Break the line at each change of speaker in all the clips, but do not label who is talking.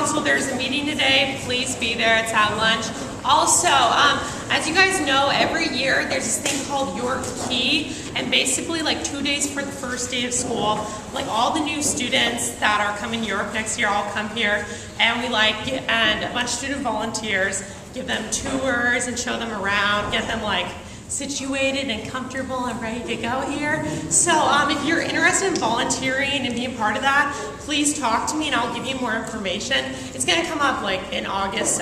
Council, there's a meeting today. Please be there. It's at lunch. Also, as you guys know, every year there's this thing called York Key, and basically like 2 days for the first day of school, like all the new students that are coming to York next year all come here, and and a bunch of student volunteers give them tours and show them around, get them like situated and comfortable and ready to go here. So if you're interested in volunteering and being part of that, please talk to me and I'll give you more information. It's going to come up like in August,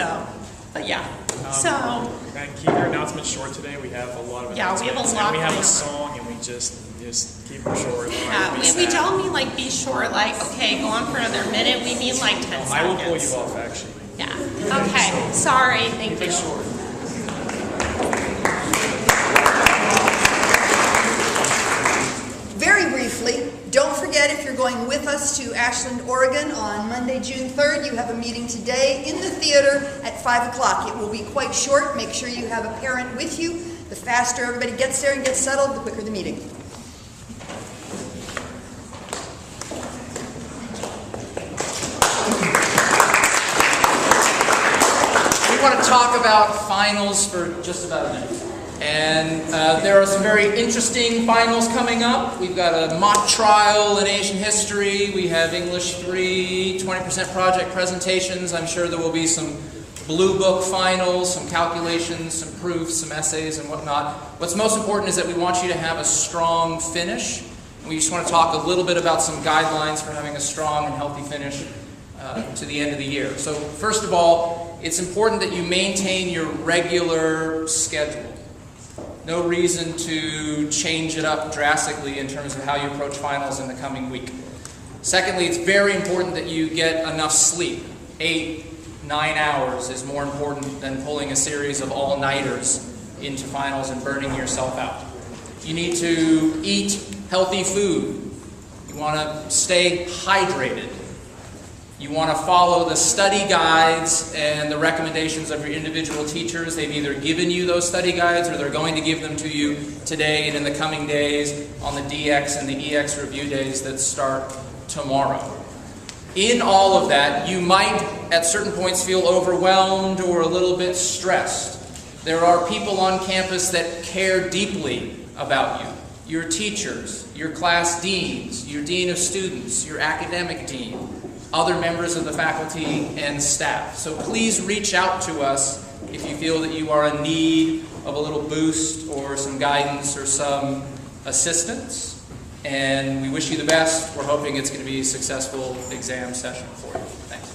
but yeah.
And keep your announcements short today. We have a lot of announcements.
Yeah, we have a lot.
And we have a song, and we just keep them short.
Yeah, we don't mean like be short, like okay, go on for another minute. We mean like 10 seconds.
I will pull you off actually.
Yeah. Okay. Sorry. Thank you.
Short.
Very briefly, don't forget if you're going with us to Ashland, Oregon on Monday, June 3rd, you have a meeting today in the theater at 5 o'clock. It will be quite short. Make sure you have a parent with you. The faster everybody gets there and gets settled, the quicker the meeting.
We want to talk about finals for just about a minute. And there are some very interesting finals coming up. We've got a mock trial in Asian history. We have English 3, 20% project presentations. I'm sure there will be some blue book finals, some calculations, some proofs, some essays and whatnot. What's most important is that we want you to have a strong finish. We just want to talk a little bit about some guidelines for having a strong and healthy finish to the end of the year. So first of all, it's important that you maintain your regular schedule. No reason to change it up drastically in terms of how you approach finals in the coming week. Secondly, it's very important that you get enough sleep. 8, 9 hours is more important than pulling a series of all-nighters into finals and burning yourself out. You need to eat healthy food. You want to stay hydrated. You want to follow the study guides and the recommendations of your individual teachers. They've either given you those study guides or they're going to give them to you today and in the coming days on the DX and the EX review days that start tomorrow. In all of that, you might at certain points feel overwhelmed or a little bit stressed. There are people on campus that care deeply about you. Your teachers, your class deans, your dean of students, your academic dean, other members of the faculty and staff. So please reach out to us if you feel that you are in need of a little boost or some guidance or some assistance. And we wish you the best. We're hoping it's going to be a successful exam session for you. Thanks.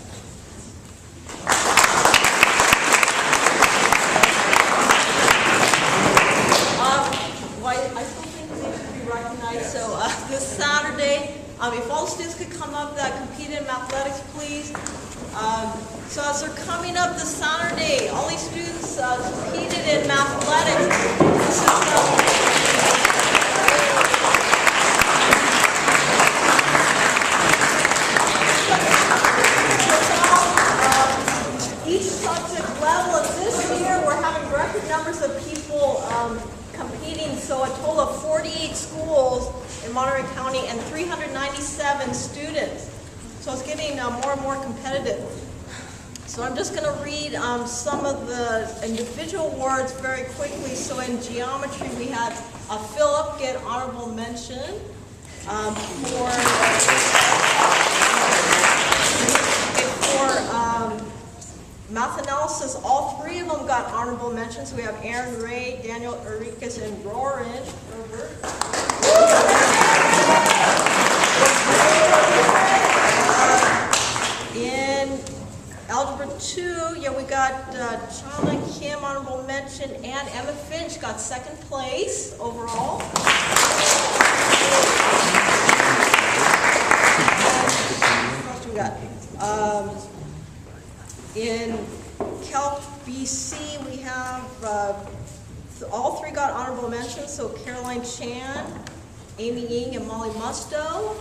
I still think they should be recognized. So this Saturday, if all students could come up that competed in athletics, please. So as they're coming up this Saturday, all these students competed in athletics. Each subject level, and this year we're having record numbers of people competing, so a total of 48 schools in Monterey County and 397 students. So it's getting more and more competitive. So I'm just going to read some of the individual awards very quickly. So in geometry we had Philip get honorable mention for math analysis. All three of them got honorable mentions. We have Aaron Ray, Daniel Enriquez, and Robert. In Algebra 2, we got Chana Kim, honorable mention, and Emma Finch got second place overall. What else we got? In Calc BC, we have all three got honorable mentions, so Caroline Chan, Amy Ying, and Molly Musto.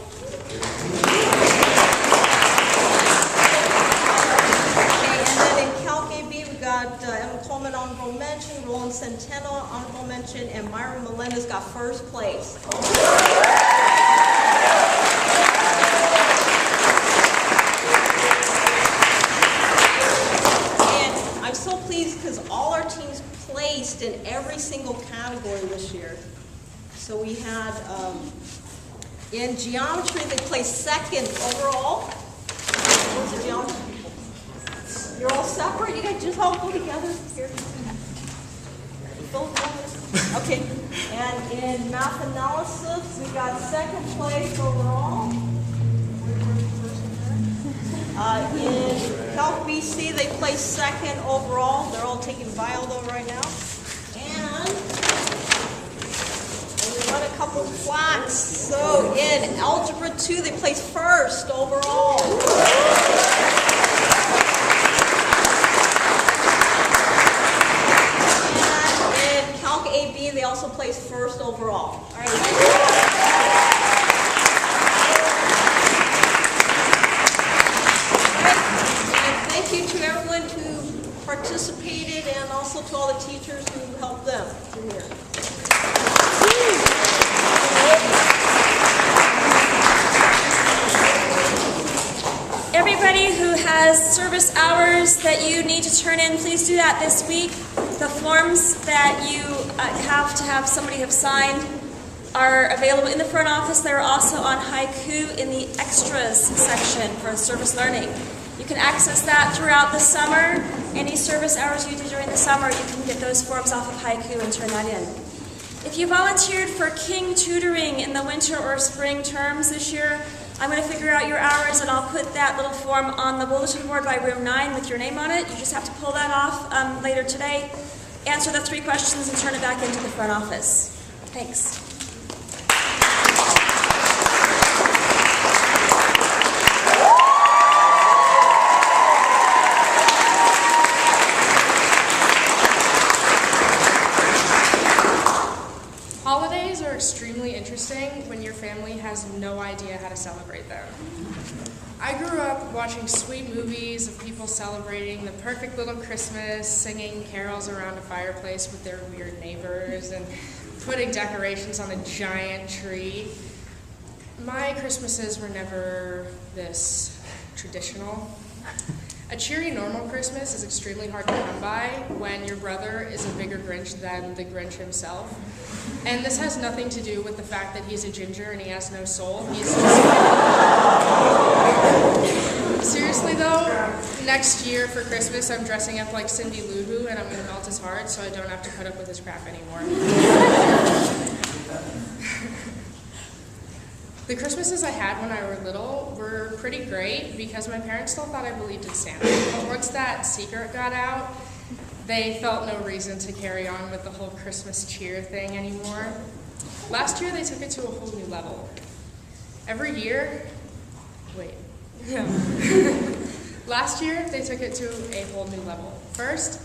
And then in Calc AB, we got Emma Coleman, honorable mention, Roland Centeno, honorable mention, and Myra Melendez got first place. placed in every single category this year. So we had, in geometry, they placed second overall. Where's the geometry people? You're all separate? You guys just all go together? Here. Okay. And in math analysis, we got second place overall. In Calc BC, they placed second overall. They're all taking bio though right now. And we won a couple plaques. So in Algebra 2, they placed first overall. And in Calc AB, they also placed first overall. All right. Participated, and also to all the teachers who helped them through here.
Everybody who has service hours that you need to turn in, please do that this week. The forms that you have to have somebody have signed are available in the front office. They're also on Haiku in the extras section for service learning. You can access that throughout the summer. Any service hours you do during the summer, you can get those forms off of Haiku and turn that in. If you volunteered for King tutoring in the winter or spring terms this year, I'm going to figure out your hours and I'll put that little form on the bulletin board by room 9 with your name on it. You just have to pull that off later today, answer the 3 questions, and turn it back into the front office. Thanks.
Holidays are extremely interesting when your family has no idea how to celebrate them. I grew up watching sweet movies of people celebrating the perfect little Christmas, singing carols around a fireplace with their weird neighbors, and putting decorations on a giant tree. My Christmases were never this traditional. A cheery, normal Christmas is extremely hard to come by when your brother is a bigger Grinch than the Grinch himself. And this has nothing to do with the fact that he's a ginger and he has no soul. He's just... Seriously though, next year for Christmas I'm dressing up like Cindy Lou Who and I'm going to melt his heart so I don't have to put up with his crap anymore. The Christmases I had when I was little were pretty great because my parents still thought I believed in Santa. But once that secret got out, they felt no reason to carry on with the whole Christmas cheer thing anymore. Last year they took it to a whole new level. Every year, last year they took it to a whole new level. First,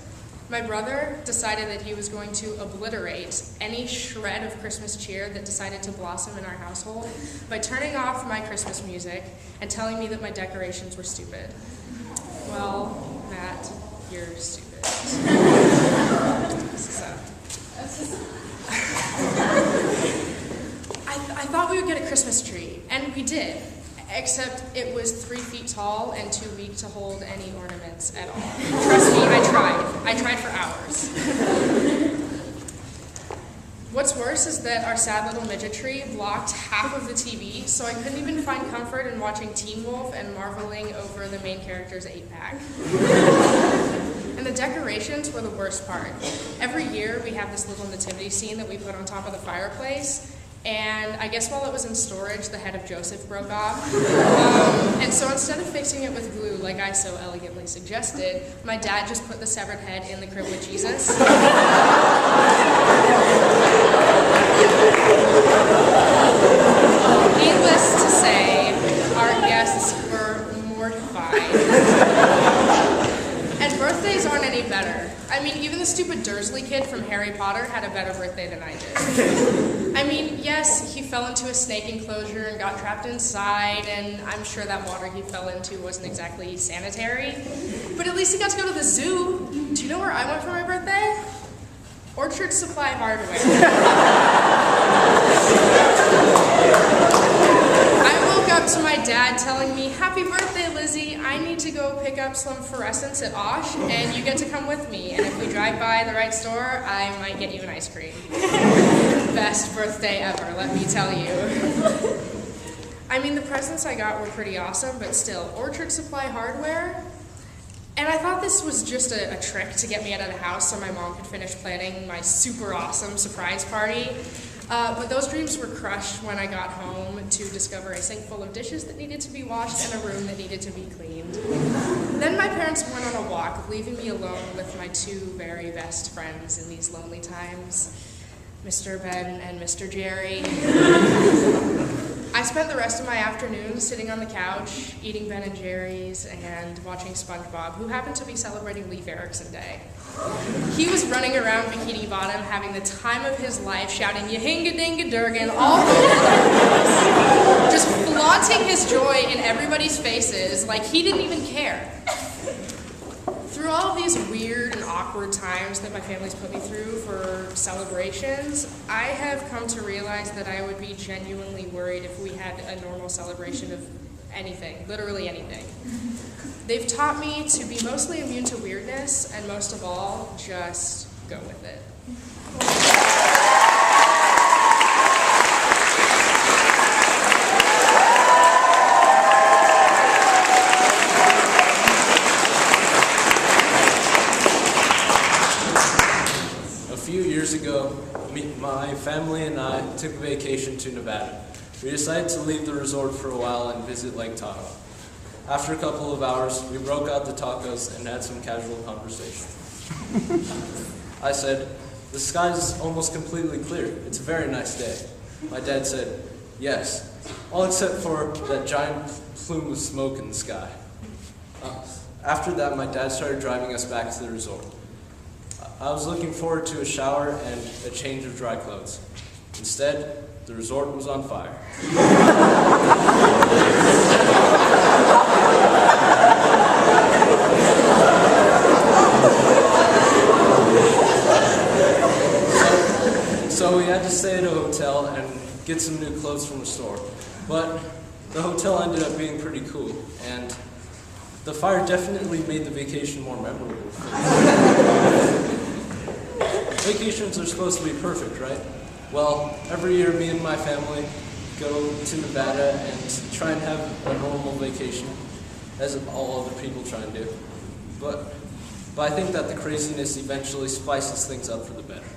my brother decided that he was going to obliterate any shred of Christmas cheer that decided to blossom in our household by turning off my Christmas music and telling me that my decorations were stupid. Well, Matt, you're stupid. I thought we would get a Christmas tree, and we did. Except it was 3 feet tall and too weak to hold any ornaments at all. Trust me, I tried. I tried for hours. What's worse is that our sad little midget tree blocked half of the TV, so I couldn't even find comfort in watching Teen Wolf and marveling over the main character's 8-pack. And the decorations were the worst part. Every year we have this little nativity scene that we put on top of the fireplace, and I guess while it was in storage, the head of Joseph broke off. And so instead of fixing it with glue, like I so elegantly suggested, my dad just put the severed head in the crib with Jesus. Needless to say, our guests were mortified. And birthdays aren't any better. I mean, even the stupid Dursley kid from Harry Potter had a better birthday than I did. I mean, yes, he fell into a snake enclosure and got trapped inside, and I'm sure that water he fell into wasn't exactly sanitary. But at least he got to go to the zoo. Do you know where I went for my birthday? Orchard Supply Hardware. I woke up up to my dad telling me, "Happy birthday, Lizzie. I need to go pick up some fluorescents at Osh, and you get to come with me. And if we drive by the right store, I might get you an ice cream." Best birthday ever, let me tell you. I mean, the presents I got were pretty awesome, but still, Orchard Supply Hardware. And I thought this was just a trick to get me out of the house so my mom could finish planning my super awesome surprise party. But those dreams were crushed when I got home to discover a sink full of dishes that needed to be washed and a room that needed to be cleaned. Then my parents went on a walk, leaving me alone with my two very best friends in these lonely times, Mr. Ben and Mr. Jerry. I spent the rest of my afternoon sitting on the couch, eating Ben and Jerry's, and watching SpongeBob, who happened to be celebrating Leif Erikson Day. He was running around Bikini Bottom, having the time of his life, shouting "Yahinga-dinga-durgan" all over the place, just flaunting his joy in everybody's faces like he didn't even care. Through all of these weird and awkward times that my family's put me through for celebrations, I have come to realize that I would be genuinely worried if we had a normal celebration of anything, literally anything. They've taught me to be mostly immune to weirdness, and most of all, just go with it.
A few years ago, my family and I took a vacation to Nevada. We decided to leave the resort for a while and visit Lake Tahoe. After a couple of hours, we broke out the tacos and had some casual conversation. I said, "The sky is almost completely clear. It's a very nice day." My dad said, "Yes, all except for that giant plume of smoke in the sky." After that, my dad started driving us back to the resort. I was looking forward to a shower and a change of dry clothes. Instead, the resort was on fire. So we had to stay at a hotel and get some new clothes from the store. But the hotel ended up being pretty cool, and the fire definitely made the vacation more memorable. Vacations are supposed to be perfect, right? Well, every year me and my family go to Nevada and try and have a normal vacation, as all other people try and do. But I think that the craziness eventually spices things up for the better.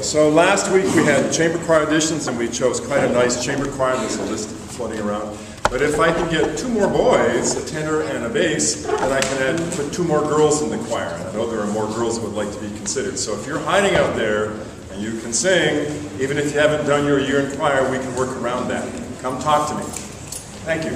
So last week we had chamber choir auditions and we chose quite a nice chamber choir. There's a list floating around. But if I can get two more boys, a tenor and a bass, then I can put two more girls in the choir. And I know there are more girls that would like to be considered. So if you're hiding out there and you can sing, even if you haven't done your year in choir, we can work around that. Come talk to me. Thank you.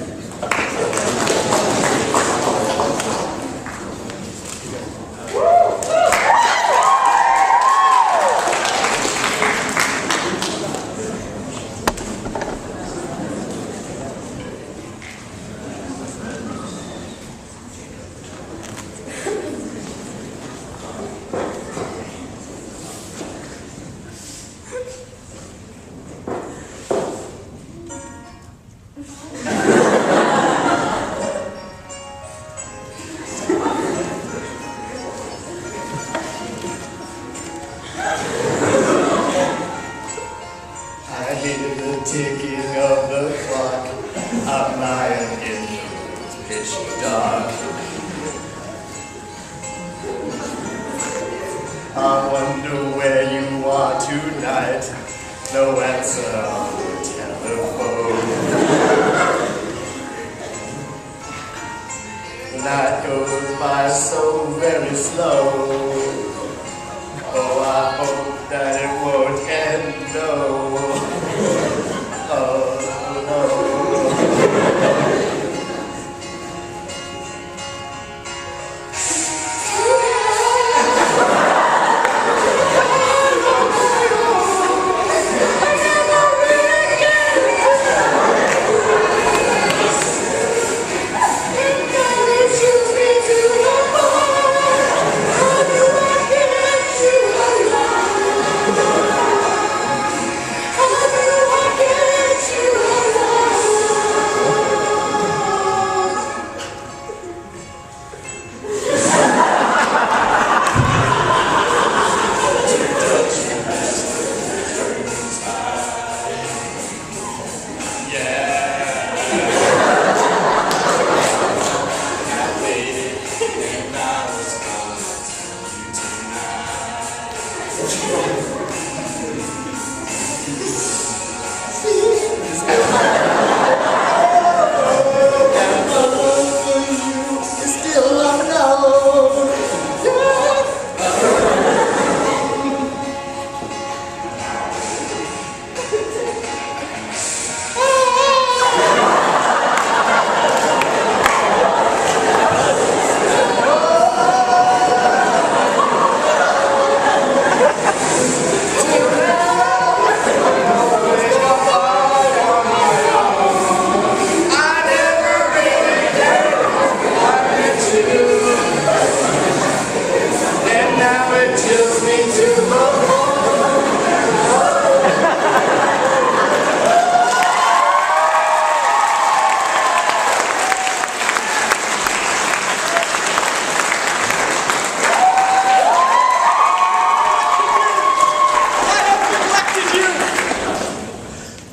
Choose me to the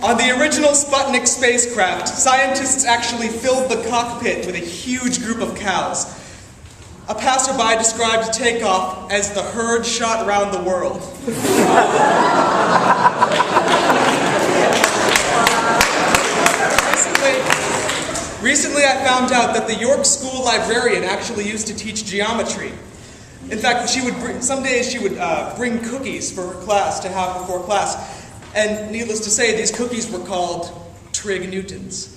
On the original Sputnik spacecraft, scientists actually filled the cockpit with a huge group of cows. A passerby described takeoff as the herd shot round the world. Recently I found out that the York School librarian actually used to teach geometry. In fact, some days she would bring cookies for her class to have before class. And needless to say, these cookies were called Trig Newtons.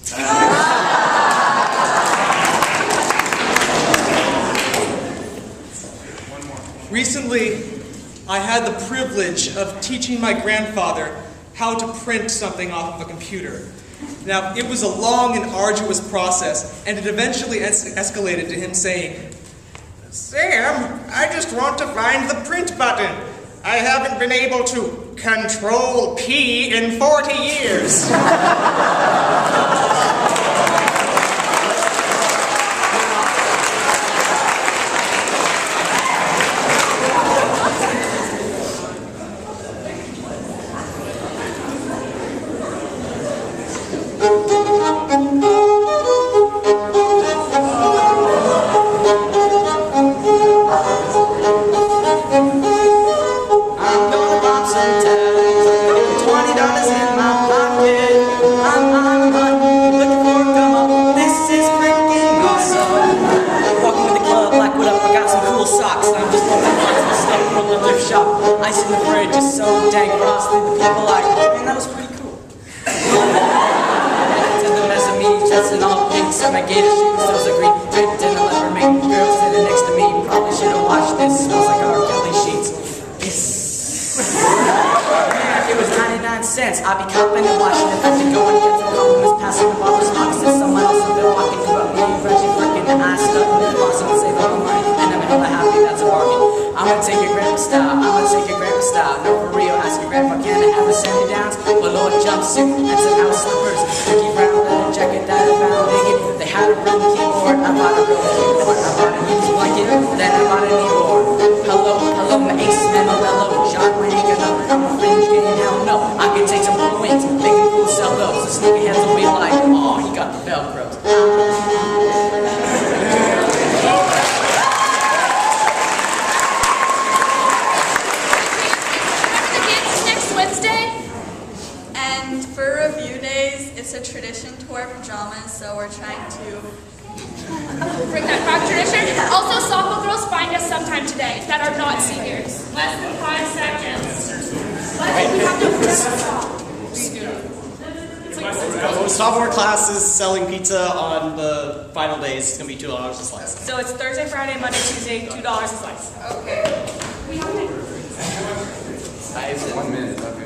Recently, I had the privilege of teaching my grandfather how to print something off of a computer. Now, it was a long and arduous process, and it eventually escalated to him saying, "Sam, I just want to find the print button. I haven't been able to Control P in 40 years.
Ice in the fridge is so dang frosty. The people like, man, that was pretty cool. To the mezzanine, dressed in all pink, set my gator shoes, those are green, ripped in a leather mink. Girl sitting next to me, probably should have watched this. Smells like R. Kelly sheets. Man, if it was 99 cents, I'd be copping and watching it. I could go and get some compliments, passing the barbers, moccasins. Someone else would be walking through me, Reggie freaking, and I stuck in the boss and save all the money. And I'm hella happy, that's a bargain. I'm gonna take your grandpa style, I'm gonna take your grandpa style. No, for real, ask your grandpa, can I have a sandy downs? Below a jumpsuit and some house slippers. Ricky Brown leather jacket that I found digging. They had a room keyboard, I bought a room keyboard. I bought a used blanket, then I bought a kneeboard. Hello, my ace man, mellow. John Wayne ain't gonna, I'm a fringe game, hell no. I can take some blue wings, make them cool sell those. The sneakerheads will be like, oh, he got the Velcros.
And for review days, it's a tradition to wear pajamas, so we're trying to
bring that back tradition. Also, softball girls find us sometime today that are not seniors.
Less than 5 seconds.
Sophomore class is selling pizza on the final days. It's going to be $2 a slice.
So it's Thursday, Friday, Monday, Tuesday, $2 a slice.
Okay.
We have
1 minute. Okay.